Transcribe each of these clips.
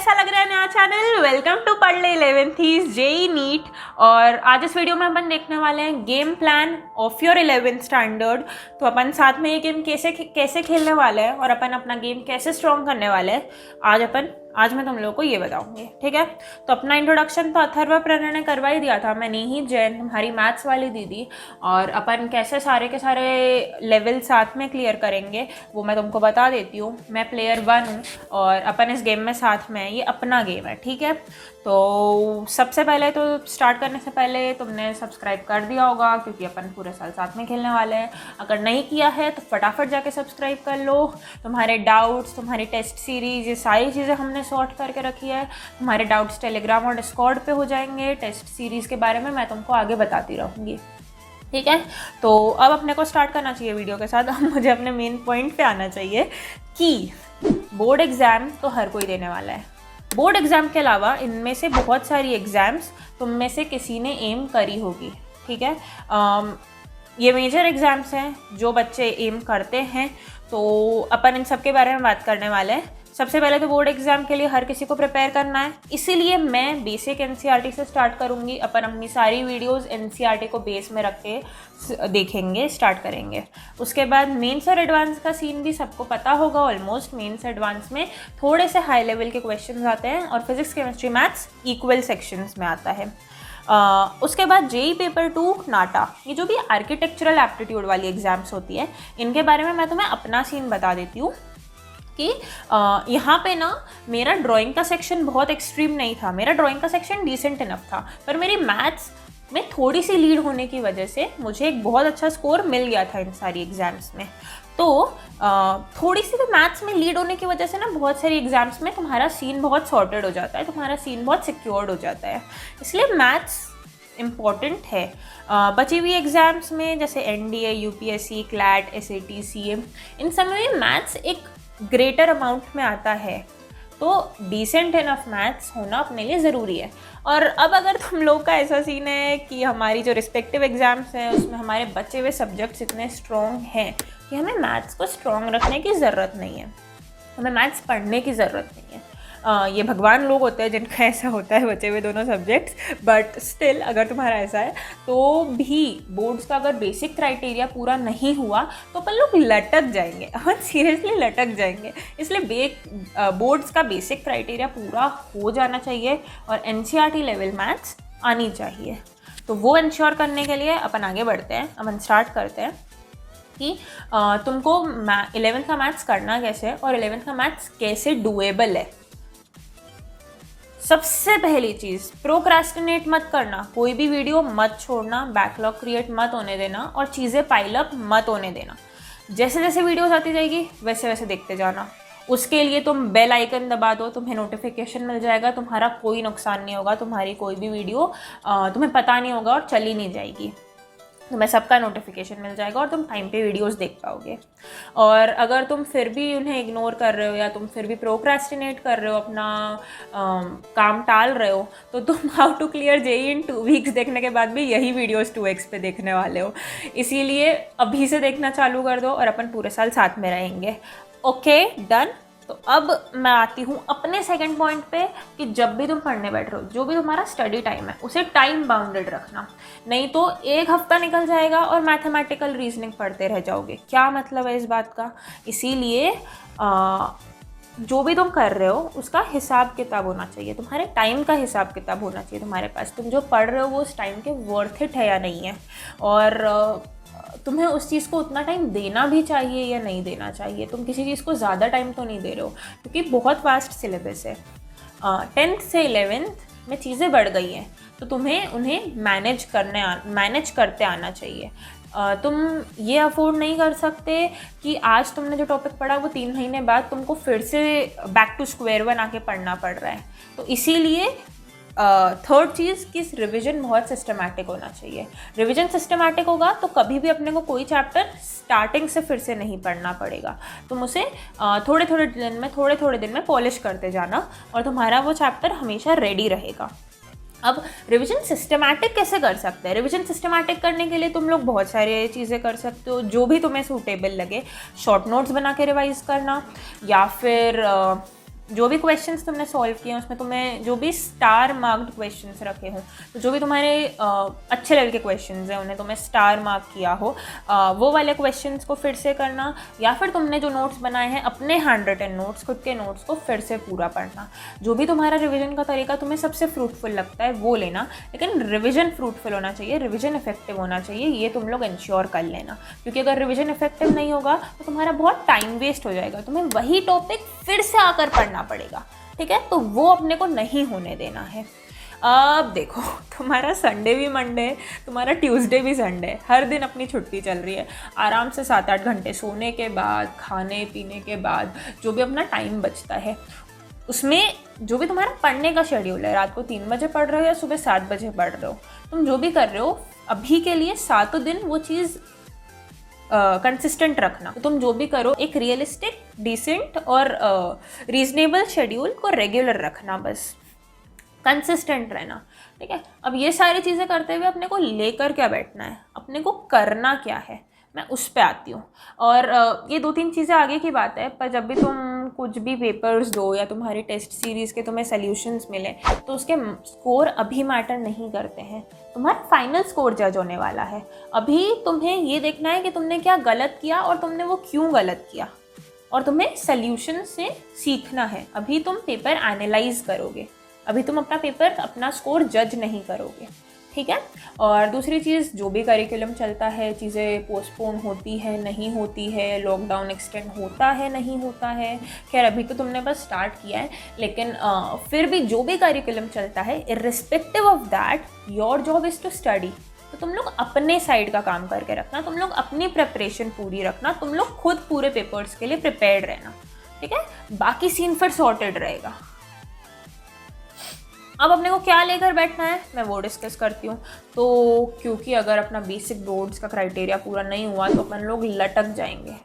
कैसा लग रहा है नया चैनल। वेलकम टू पढ़ ले 11th जेई नीट। और आज इस वीडियो में अपन देखने वाले हैं game plan of your 11th standard. तो अपन साथ में ये गेम कैसे खेलने वाले हैं और अपन अपना गेम कैसे स्ट्रॉन्ग करने वाले हैं आज मैं तुम लोगों को ये बताऊंगी, ठीक है। तो अपना इंट्रोडक्शन तो अथर्व प्रणय ने करवा ही दिया था, मैंने ही जैन हमारी मैथ्स वाली दीदी। और अपन कैसे सारे के सारे लेवल साथ में क्लियर करेंगे वो मैं तुमको बता देती हूँ। मैं प्लेयर 1 हूँ और अपन इस गेम में साथ में, ये अपना गेम है, ठीक है। तो सबसे पहले तो स्टार्ट करने से पहले तुमने सब्सक्राइब कर दिया होगा क्योंकि अपन पूरे साल साथ में खेलने वाले हैं। अगर नहीं किया है तो फटाफट जाके सब्सक्राइब कर लो। तुम्हारे डाउट्स, तुम्हारी टेस्ट सीरीज, ये सारी चीज़ें हमने सॉर्ट करके रखी है। तुम्हारे डाउट्स टेलीग्राम और डिस्कॉर्ड पे हो जाएंगे। टेस्ट सीरीज़ के बारे में मैं तुमको आगे बताती रहूँगी, ठीक है। तो अब अपने को स्टार्ट करना चाहिए वीडियो के साथ। अब मुझे अपने मेन पॉइंट पे आना चाहिए कि बोर्ड एग्ज़ाम तो हर कोई देने वाला है। बोर्ड एग्ज़ाम के अलावा इनमें से बहुत सारी एग्ज़ाम्स तुम में से किसी ने एम करी होगी, ठीक है। ये मेजर एग्ज़ाम्स हैं जो बच्चे एम करते हैं, तो अपन इन सब के बारे में बात करने वाले हैं। सबसे पहले तो बोर्ड एग्ज़ाम के लिए हर किसी को प्रिपेयर करना है, इसीलिए मैं बेसिक एनसीईआरटी से स्टार्ट करूंगी। अपन अपनी सारी वीडियोस एनसीईआरटी को बेस में रख के देखेंगे, स्टार्ट करेंगे। उसके बाद मेंस और एडवांस का सीन भी सबको पता होगा ऑलमोस्ट। मेंस एडवांस में थोड़े से हाई लेवल के क्वेश्चन आते हैं और physics chemistry maths equal sections में आता है। उसके बाद जेई पेपर 2 नाटा, ये जो भी आर्किटेक्चरल एप्टीट्यूड वाली एग्जाम्स होती है, इनके बारे में मैं तुम्हें अपना सीन बता देती हूँ कि यहाँ पे ना मेरा ड्राइंग का सेक्शन बहुत एक्सट्रीम नहीं था, मेरा ड्राइंग का सेक्शन डिसेंट इनफ था, पर मेरी मैथ्स में थोड़ी सी लीड होने की वजह से मुझे एक बहुत अच्छा स्कोर मिल गया था इन सारी एग्ज़ाम्स में। तो थोड़ी सी तो मैथ्स में लीड होने की वजह से ना बहुत सारी एग्ज़ाम्स में तुम्हारा सीन बहुत सॉर्टेड हो जाता है, तुम्हारा सीन बहुत सिक्योर्ड हो जाता है, इसलिए मैथ्स इम्पॉर्टेंट है। बची हुई एग्ज़ाम्स में जैसे NDA, UPSC, CLAT, SAT, CA, इन सब में मैथ्स एक ग्रेटर अमाउंट में आता है, तो डिसेंट इनफ मैथ्स होना अपने लिए ज़रूरी है। और अब अगर तुम लोग का ऐसा सीन है कि हमारी जो रिस्पेक्टिव एग्ज़ाम्स हैं उसमें हमारे बचे हुए सब्जेक्ट्स इतने स्ट्रॉन्ग हैं कि हमें मैथ्स को स्ट्रॉन्ग रखने की ज़रूरत नहीं है, हमें मैथ्स पढ़ने की ज़रूरत नहीं है। ये भगवान लोग होते हैं जिनका ऐसा होता है बचे हुए दोनों सब्जेक्ट्स, बट स्टिल अगर तुम्हारा ऐसा है तो भी बोर्ड्स का अगर बेसिक क्राइटेरिया पूरा नहीं हुआ तो अपन लोग लटक जाएंगे, अपन सीरियसली लटक जाएंगे। इसलिए बोर्ड्स का बेसिक क्राइटेरिया पूरा हो जाना चाहिए और एनसीईआरटी लेवल मैथ्स आनी चाहिए। तो वो इंश्योर करने के लिए अपन आगे बढ़ते हैं, अपन स्टार्ट करते हैं कि तुमको 11th का मैथ्स करना कैसे और 11th का मैथ्स कैसे डुएबल है। सबसे पहली चीज़, प्रोक्रास्टिनेट मत करना, कोई भी वीडियो मत छोड़ना, बैकलॉग क्रिएट मत होने देना और चीज़ें पाइलअप मत होने देना। जैसे जैसे वीडियोस आती जाएगी वैसे वैसे देखते जाना। उसके लिए तुम बेल आइकन दबा दो, तुम्हें नोटिफिकेशन मिल जाएगा, तुम्हारा कोई नुकसान नहीं होगा, तुम्हारी कोई भी वीडियो तुम्हें पता नहीं होगा और चली नहीं जाएगी, तुम्हें सबका नोटिफिकेशन मिल जाएगा और तुम टाइम पे वीडियोस देख पाओगे। और अगर तुम फिर भी उन्हें इग्नोर कर रहे हो या तुम फिर भी प्रोक्रास्टिनेट कर रहे हो, अपना काम टाल रहे हो, तो तुम how to clear JEE in 2 weeks देखने के बाद भी यही वीडियोस 2x पे देखने वाले हो। इसीलिए अभी से देखना चालू कर दो और अपन पूरे साल साथ में रहेंगे। Okay, done. तो अब मैं आती हूँ अपने सेकंड पॉइंट पे कि जब भी तुम पढ़ने बैठ रहे हो, जो भी तुम्हारा स्टडी टाइम है उसे टाइम बाउंडेड रखना, नहीं तो 1 हफ्ता निकल जाएगा और मैथमेटिकल रीजनिंग पढ़ते रह जाओगे। क्या मतलब है इस बात का? इसीलिए जो भी तुम कर रहे हो उसका हिसाब किताब होना चाहिए, तुम्हारे टाइम का हिसाब किताब होना चाहिए तुम्हारे पास। तुम जो पढ़ रहे हो वो उस टाइम के वर्थ इट है या नहीं है, और तुम्हें उस चीज़ को उतना टाइम देना भी चाहिए या नहीं देना चाहिए। तुम किसी चीज़ को ज़्यादा टाइम तो नहीं दे रहे हो क्योंकि बहुत वास्ट सिलेबस है। 10th से 11th में चीज़ें बढ़ गई हैं, तो तुम्हें उन्हें मैनेज करते आना चाहिए। तुम ये अफोर्ड नहीं कर सकते कि आज तुमने जो टॉपिक पढ़ा वो 3 महीने बाद तुमको फिर से बैक टू स्क्वायर 1 आके पढ़ना पड़ रहा है। तो इसीलिए थर्ड चीज़ कि रिवीजन बहुत सिस्टमैटिक होना चाहिए। रिवीजन सिस्टमैटिक होगा तो कभी भी अपने को कोई चैप्टर स्टार्टिंग से फिर से नहीं पढ़ना पड़ेगा। तुम उसे थोड़े थोड़े दिन में पॉलिश करते जाना और तुम्हारा वो चैप्टर हमेशा रेडी रहेगा। अब रिवीजन सिस्टमैटिक कैसे कर सकते हैं? रिवीजन सिस्टमैटिक करने के लिए तुम लोग बहुत सारी चीज़ें कर सकते हो, जो भी तुम्हें सूटेबल लगे। शॉर्ट नोट्स बना के रिवाइज़ करना, या फिर जो भी क्वेश्चंस तुमने सॉल्व किए हैं उसमें तुम्हें जो भी स्टार मार्क्ड क्वेश्चंस रखे हो, तो जो भी तुम्हारे अच्छे लेवल के क्वेश्चंस हैं उन्हें तुमने स्टार मार्क किया हो, वो वाले क्वेश्चंस को फिर से करना, या फिर तुमने जो नोट्स बनाए हैं अपने हैंड रिटन नोट्स, खुद के नोट्स को फिर से पूरा पढ़ना। जो भी तुम्हारा रिविजन का तरीका तुम्हें सबसे फ्रूटफुल लगता है वो लेना, लेकिन रिविजन फ्रूटफुल होना चाहिए, रिविजन इफेक्टिव होना चाहिए, ये तुम लोग इंश्योर कर लेना। क्योंकि अगर रिविजन इफेक्टिव नहीं होगा तो तुम्हारा बहुत टाइम वेस्ट हो जाएगा, तुम्हें वही टॉपिक फिर से आकर पढ़ना पड़ेगा, ठीक है। तो वो अपने को नहीं होने देना है। अब देखो, तुम्हारा संडे भी मंडे है, तुम्हारा ट्यूसडे भी संडे है, हर दिन अपनी छुट्टी चल रही है। आराम से 7-8 घंटे सोने के बाद, खाने पीने के बाद, जो भी अपना टाइम बचता है उसमें जो भी तुम्हारा पढ़ने का शेड्यूल है, रात को 3 बजे पढ़ रहे हो या सुबह 7 बजे पढ़ रहे हो, तुम जो भी कर रहे हो अभी के लिए 7 दिन वो चीज़ कंसिस्टेंट रखना। तो तुम जो भी करो एक रियलिस्टिक, डिसेंट और रीजनेबल शेड्यूल को रेगुलर रखना, बस कंसिस्टेंट रहना, ठीक है। अब ये सारी चीज़ें करते हुए अपने को लेकर क्या बैठना है, अपने को करना क्या है, मैं उस पे आती हूँ। और ये 2-3 चीज़ें आगे की बात है, पर जब भी तुम कुछ भी पेपर्स दो या तुम्हारी टेस्ट सीरीज़ के तुम्हें सॉल्यूशंस मिले तो उसके स्कोर अभी मैटर नहीं करते हैं, तुम्हारा फाइनल स्कोर जज होने वाला है। अभी तुम्हें ये देखना है कि तुमने क्या गलत किया और तुमने वो क्यों गलत किया, और तुम्हें सॉल्यूशन से सीखना है। अभी तुम पेपर एनालाइज करोगे, अभी तुम अपना पेपर, अपना स्कोर जज नहीं करोगे, ठीक है। और दूसरी चीज़, जो भी करिकुलम चलता है, चीज़ें पोस्टपोन होती है, नहीं होती है, लॉकडाउन एक्सटेंड होता है, नहीं होता है, खैर अभी तो तुमने बस स्टार्ट किया है, लेकिन फिर भी जो भी करिकुलम चलता है, irrespective of that your job is to study. तो तुम लोग अपने साइड का काम करके रखना, तुम लोग अपनी प्रिपरेशन पूरी रखना, तुम लोग खुद पूरे पेपर्स के लिए प्रिपेयर्ड रहना, ठीक है। बाकी सीन फिर सॉर्टेड रहेगा। अब अपने को क्या लेकर बैठना है मैं वो डिस्कस करती हूँ। तो क्योंकि अगर अपना बेसिक बोर्ड्स का क्राइटेरिया पूरा नहीं हुआ तो अपन लोग लटक जाएंगे,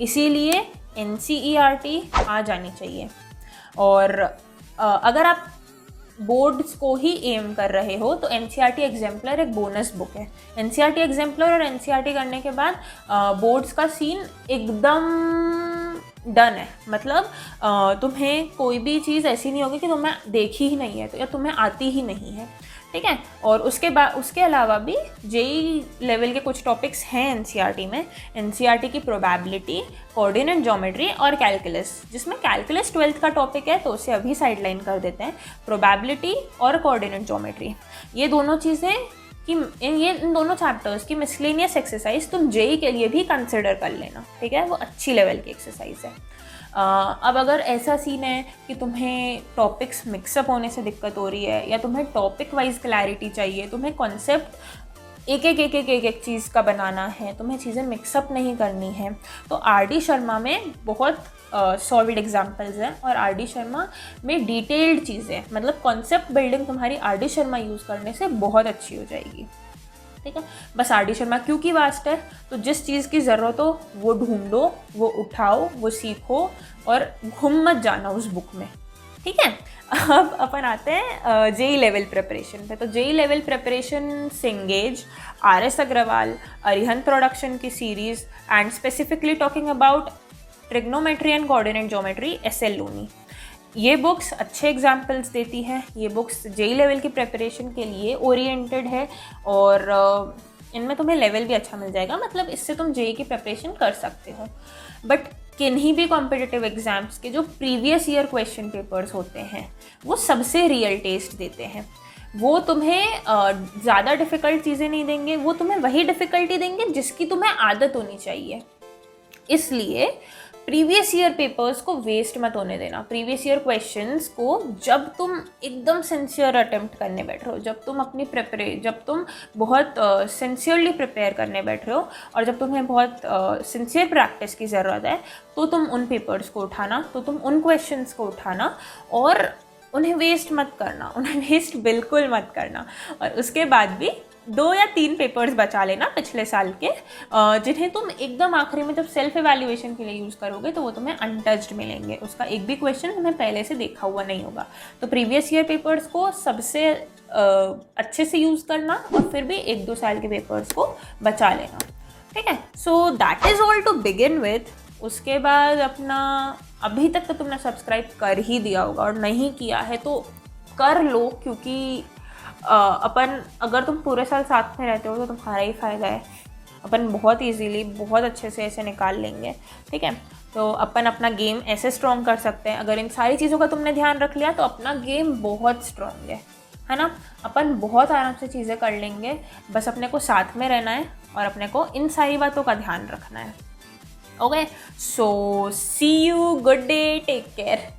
इसीलिए NCERT आ जानी चाहिए। और अगर आप बोर्ड्स को ही एम कर रहे हो तो NCERT एग्जाम्पलर एक बोनस बुक है। NCERT एग्जाम्पलर और NCERT करने के बाद बोर्ड्स का सीन एकदम डन है। मतलब तुम्हें कोई भी चीज़ ऐसी नहीं होगी कि तुम्हें देखी ही नहीं है तो या तुम्हें आती ही नहीं है, ठीक है। और उसके अलावा भी JEE लेवल के कुछ टॉपिक्स हैं NCERT में। NCERT की प्रोबेबिलिटी, कोऑर्डिनेट ज्योमेट्री और कैलकुलस, जिसमें कैलकुलस 12th का टॉपिक है तो उसे अभी साइडलाइन कर देते हैं। प्रोबेबिलिटी और कोऑर्डिनेट ज्योमेट्री, ये दोनों चीज़ें कि इन दोनों चैप्टर्स की मिसलेनियस एक्सरसाइज तुम JEE के लिए भी कंसिडर कर लेना, ठीक है। वो अच्छी लेवल की एक्सरसाइज है। अब अगर ऐसा सीन है कि तुम्हें टॉपिक्स मिक्सअप होने से दिक्कत हो रही है या तुम्हें टॉपिक वाइज क्लैरिटी चाहिए, तुम्हें कॉन्सेप्ट एक चीज़ का बनाना है, तुम्हें चीज़ें मिक्सअप नहीं करनी है, तो RD शर्मा में बहुत सॉलिड एग्जाम्पल्स हैं। और RD शर्मा में डिटेल्ड चीज़ें, मतलब कॉन्सेप्ट बिल्डिंग तुम्हारी RD शर्मा यूज़ करने से बहुत अच्छी हो जाएगी, ठीक है। बस RD शर्मा क्योंकि वास्ट है, तो जिस चीज़ की ज़रूरत हो वो ढूंढो, वो उठाओ, वो सीखो और घूम मत जाना उस बुक में, ठीक है। अब अपन आते हैं JEE लेवल प्रिपरेशन पे। तो JEE level preparation Cengage, RS Agarwal, Arihant production की series and specifically talking about trigonometry and coordinate geometry SL Loney, ये बुक्स अच्छे एग्जाम्पल्स देती हैं। ये बुक्स JEE लेवल की प्रिपरेशन के लिए ओरिएंटेड है और इनमें तुम्हें लेवल भी अच्छा मिल जाएगा, मतलब इससे तुम JEE की प्रिपरेशन कर सकते हो। बट किन्हीं भी कॉम्पिटिटिव एग्जाम्स के जो प्रीवियस ईयर क्वेश्चन पेपर्स होते हैं वो सबसे रियल टेस्ट देते हैं। वो तुम्हें ज़्यादा डिफ़िकल्ट चीज़ें नहीं देंगे, वो तुम्हें वही डिफ़िकल्टी देंगे जिसकी तुम्हें आदत होनी चाहिए। इसलिए प्रीवियस ईयर पेपर्स को वेस्ट मत होने देना। प्रीवियस ईयर क्वेश्चंस को जब तुम एकदम सिंसियर अटेम्प्ट करने बैठ रहे हो, जब तुम बहुत सिंसियरली प्रिपेयर करने बैठ रहे हो और जब तुम्हें बहुत सिंसियर प्रैक्टिस की ज़रूरत है, तो तुम उन पेपर्स को उठाना, तो तुम उन क्वेश्चंस को उठाना और उन्हें वेस्ट मत करना, उन्हें वेस्ट बिल्कुल मत करना। और उसके बाद भी 2 या 3 पेपर्स बचा लेना पिछले साल के, जिन्हें तुम एकदम आखिरी में जब सेल्फ एवेल्युएशन के लिए यूज़ करोगे तो वो तुम्हें अनटच्ड मिलेंगे, उसका एक भी क्वेश्चन तुम्हें पहले से देखा हुआ नहीं होगा। तो प्रीवियस ईयर पेपर्स को सबसे अच्छे से यूज़ करना और फिर भी 1-2 साल के पेपर्स को बचा लेना, ठीक है। So that is all to begin with. उसके बाद अपना अभी तक तो तुमने सब्सक्राइब कर ही दिया होगा, और नहीं किया है तो कर लो, क्योंकि अपन अगर तुम पूरे साल साथ में रहते हो तो तुम्हारा ही फ़ायदा है। अपन बहुत इजीली बहुत अच्छे से ऐसे निकाल लेंगे, ठीक है। तो अपन अपना गेम ऐसे स्ट्रॉन्ग कर सकते हैं, अगर इन सारी चीज़ों का तुमने ध्यान रख लिया तो अपना गेम बहुत स्ट्रॉन्ग है ना। अपन बहुत आराम से चीज़ें कर लेंगे, बस अपने को साथ में रहना है और अपने को इन सारी बातों का ध्यान रखना है। Okay, so see you, good day, take care.